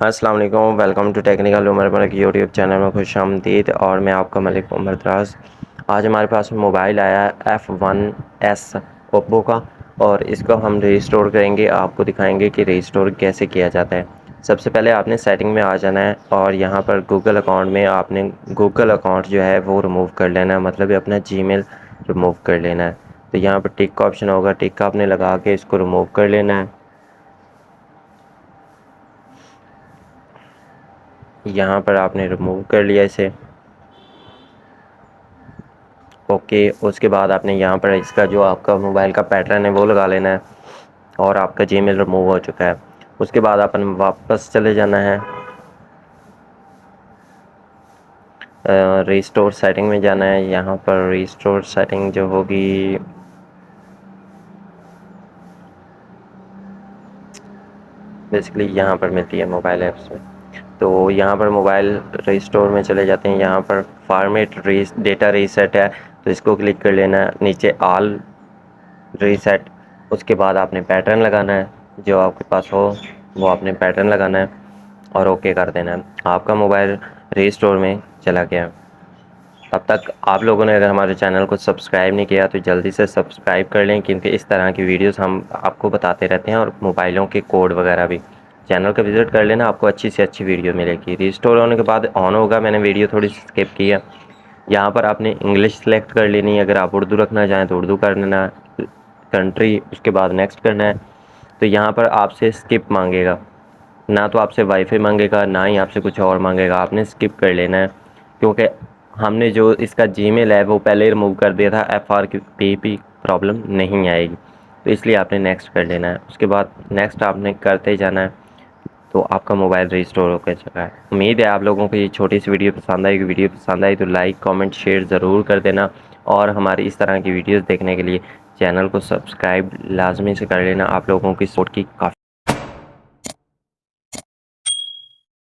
अस्सलाम वालेकुम, welcome to technical Umar Malik YouTube channel में खुशामदीद। और मैं आपका मलिक उमर दराज। आज हमारे पास मोबाइल आया है F1S ओप्पो का, और इसको हम रीस्टोर करेंगे। आपको दिखाएंगे कि रीस्टोर कैसे किया जाता है। सबसे पहले आपने सेटिंग में आ जाना है और यहाँ पर गूगल अकाउंट में आपने गूगल अकाउंट जो है वो रिमूव कर लेना है, मतलब अपना जीमेल रिमूव कर लेना है। तो यहाँ पर टिक का ऑप्शन होगा, टिक का आपने लगा के इसको रिमूव कर लेना है। यहाँ पर आपने रिमूव कर लिया इसे। ओके, उसके बाद आपने यहाँ पर इसका जो आपका मोबाइल का पैटर्न है वो लगा लेना है, और आपका जीमेल रिमूव हो चुका है। उसके बाद अपन वापस चले जाना है, रीस्टोर सेटिंग में जाना है। यहाँ पर रीस्टोर सेटिंग जो होगी बेसिकली यहाँ पर मिलती है मोबाइल ऐप्स में। तो यहाँ पर मोबाइल रीस्टोर में चले जाते हैं। यहाँ पर फॉर्मेट डेटा रीसेट है, तो इसको क्लिक कर लेना है। नीचे ऑल रीसेट, उसके बाद आपने पैटर्न लगाना है, जो आपके पास हो वो आपने पैटर्न लगाना है और ओके कर देना है। आपका मोबाइल रीस्टोर में चला गया। तब तक आप लोगों ने अगर हमारे चैनल को सब्सक्राइब नहीं किया तो जल्दी से सब्सक्राइब कर लें, क्योंकि इस तरह की वीडियोस हम आपको बताते रहते हैं, और मोबाइलों के कोड वगैरह भी। चैनल का विज़िट कर लेना, आपको अच्छी से अच्छी वीडियो मिलेगी। रीस्टोर होने के बाद ऑन होगा। मैंने वीडियो थोड़ी सी स्किप की है। यहाँ पर आपने इंग्लिश सेलेक्ट कर लेनी है। अगर आप उर्दू रखना चाहें तो उर्दू कर लेना, कंट्री, उसके बाद नेक्स्ट करना है। तो यहाँ पर आपसे स्किप मांगेगा, ना तो आपसे वाईफाई मांगेगा, ना ही आपसे कुछ और मांगेगा। आपने स्किप कर लेना है, क्योंकि हमने जो इसका जीमेल है वो पहले रिमूव कर दिया था। FRP प्रॉब्लम नहीं आएगी, तो इसलिए आपने नेक्स्ट कर लेना है। उसके बाद नेक्स्ट आपने करते जाना है, तो आपका मोबाइल रिस्टोर होकर चला है। उम्मीद है आप लोगों को ये छोटी सी वीडियो पसंद आएगी। वीडियो पसंद आई तो लाइक कमेंट शेयर ज़रूर कर देना, और हमारी इस तरह की वीडियोस देखने के लिए चैनल को सब्सक्राइब लाजमी से कर लेना। आप लोगों की सपोर्ट की काफ़ी